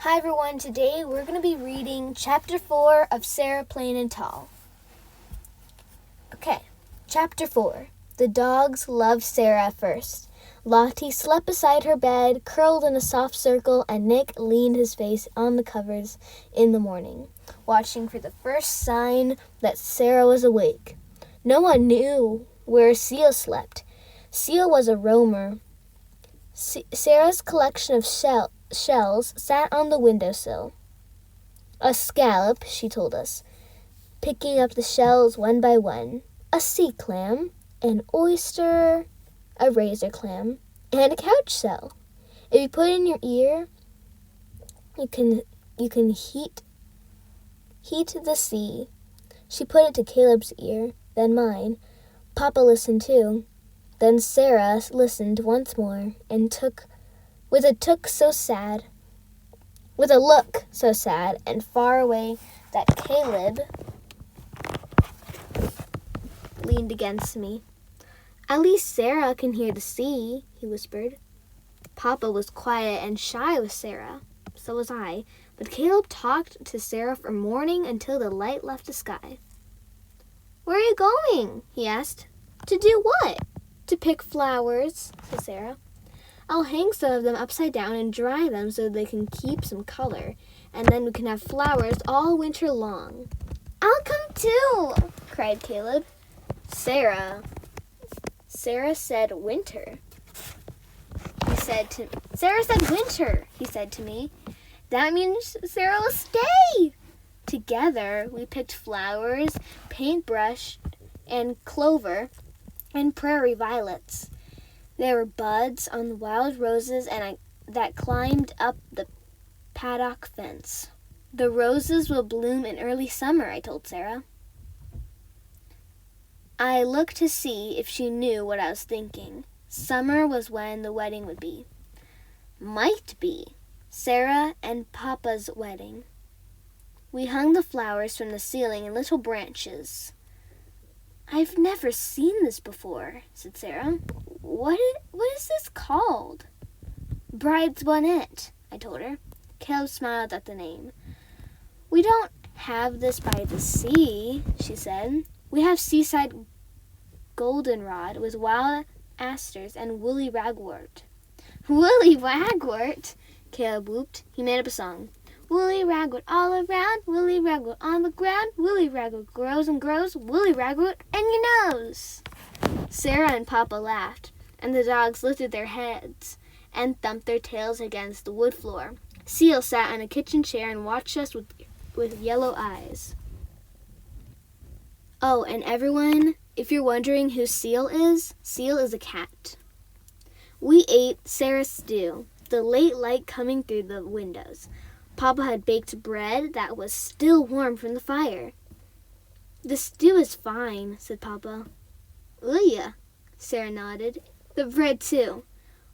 Hi everyone, today we're going to be reading Chapter 4 of Sarah Plain and Tall. Okay, Chapter 4. The dogs loved Sarah first. Lottie slept beside her bed, curled in a soft circle, and Nick leaned his face on the covers in the morning, watching for the first sign that Sarah was awake. No one knew where Seal slept. Seal was a roamer. Sarah's collection of shells sat on the windowsill. A scallop, she told us, picking up the shells one by one. A sea clam, an oyster, a razor clam, and a couch shell. If you put it in your ear, you can heat the sea. She put it to Caleb's ear, then mine. Papa listened too. Then Sarah listened once more and with a look so sad and far away that Caleb leaned against me. At least Sarah can hear the sea, he whispered. Papa was quiet and shy with Sarah. So was I. But Caleb talked to Sarah from morning until the light left the sky. Where are you going? He asked. To do what? To pick flowers, said Sarah. I'll hang some of them upside down and dry them so they can keep some color, and then we can have flowers all winter long. I'll come too, cried Caleb. Sarah said winter. Sarah said winter, he said to me. That means Sarah will stay. Together, we picked flowers, paintbrush, and clover, and prairie violets. There were buds on the wild roses that climbed up the paddock fence. The roses will bloom in early summer, I told Sarah. I looked to see if she knew what I was thinking. Summer was when the wedding would be. Might be. Sarah and Papa's wedding. We hung the flowers from the ceiling in little branches. I've never seen this before, said Sarah. What is this called? Bride's bonnet, I told her. Caleb smiled at the name. We don't have this by the sea, she said. We have seaside goldenrod with wild asters and woolly ragwort. Woolly ragwort, Caleb whooped. He made up a song. Woolly ragwort all around, woolly ragwort on the ground, woolly ragwort grows and grows, woolly ragwort in your nose. Sarah and Papa laughed, and the dogs lifted their heads and thumped their tails against the wood floor. Seal sat on a kitchen chair and watched us with yellow eyes. Oh, and everyone, if you're wondering who Seal is a cat. We ate Sarah's stew, the late light coming through the windows. Papa had baked bread that was still warm from the fire. The stew is fine, said Papa. Uya, Sarah nodded. The bread too.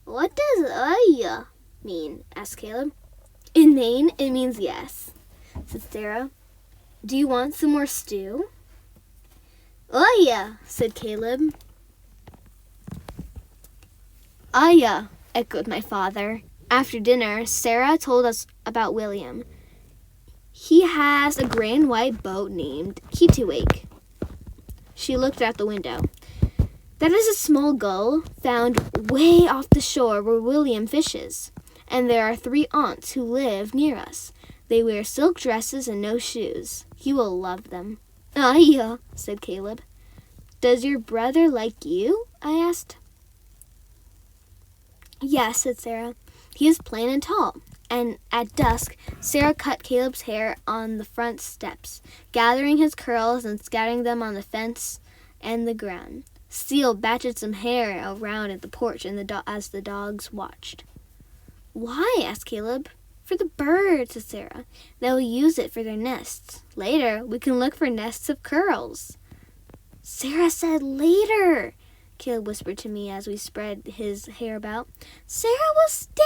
What does uya mean? Asked Caleb. In Maine, it means yes, said Sarah. Do you want some more stew? Uya, said Caleb. Uya, echoed my father. After dinner, Sarah told us about William. He has a gray and white boat named Kittiwake. She looked out the window. That is a small gull found way off the shore where William fishes. And there are 3 aunts who live near us. They wear silk dresses and no shoes. You will love them. Yeah, said Caleb. Does your brother like you? I asked. Yes, said Sarah. He is plain and tall. And at dusk, Sarah cut Caleb's hair on the front steps, gathering his curls and scattering them on the fence and the ground. Seal batted some hair around at the porch as the dogs watched. Why? Asked Caleb. For the birds, said Sarah. They'll use it for their nests. Later, we can look for nests of curls. Sarah said later, Caleb whispered to me as we spread his hair about. Sarah will stay!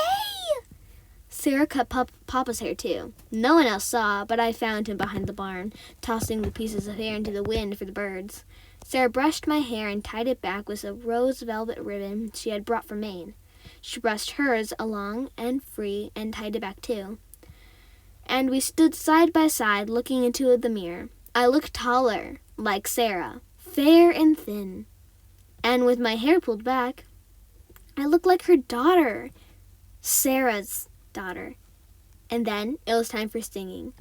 Sarah cut Papa's hair too. No one else saw, but I found him behind the barn, tossing the pieces of hair into the wind for the birds. Sarah brushed my hair and tied it back with a rose velvet ribbon she had brought from Maine. She brushed hers along and free and tied it back too. and we stood side by side looking into the mirror. I looked taller, like Sarah, fair and thin, and with my hair pulled back, I looked like her daughter, Sarah's daughter. And then it was time for singing.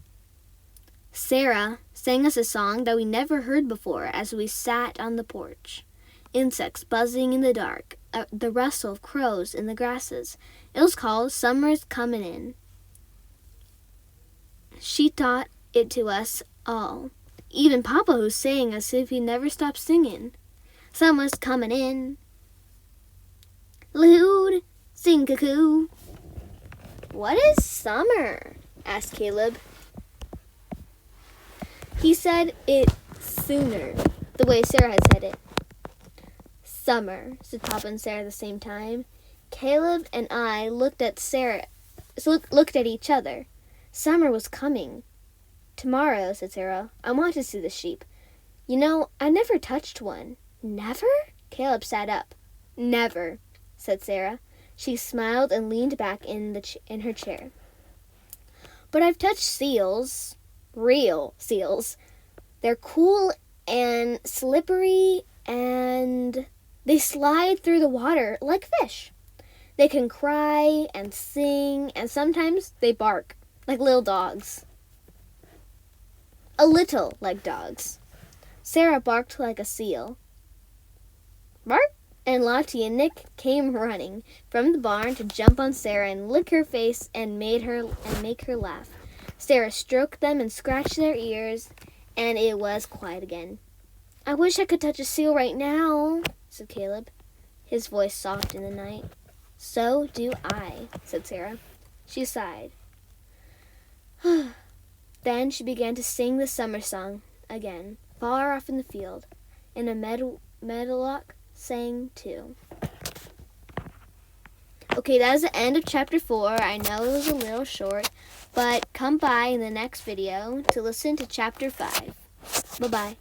Sarah sang us a song that we never heard before as we sat on the porch. Insects buzzing in the dark, the rustle of crows in the grasses. It was called Summer's Comin' In. She taught it to us all, even Papa, who sang as if he never stopped singing. Summer's comin' in. Loud, sing cuckoo. What is summer? Asked Caleb. He said it sooner, the way Sarah had said it. Summer, said Papa and Sarah at the same time. Caleb and I looked at each other. Summer was coming. Tomorrow, said Sarah, I want to see the sheep. You know, I never touched one. Never? Caleb sat up. Never, said Sarah. She smiled and leaned back in her chair. But I've touched seals. Real seals. They're cool and slippery, and they slide through the water like fish. They can cry and sing, and sometimes they bark like little dogs. A little like dogs. Sarah barked like a seal. Bark! And Lottie and Nick came running from the barn to jump on Sarah and lick her face and make her laugh. Sarah stroked them and scratched their ears, and it was quiet again. I wish I could touch a seal right now, said Caleb, his voice soft in the night. So do I, said Sarah. She sighed. Then she began to sing the summer song again, far off in the field, and a meadowlark sang too. Okay, that is the end of chapter 4. I know it was a little short, but come by in the next video to listen to chapter 5. Bye-bye.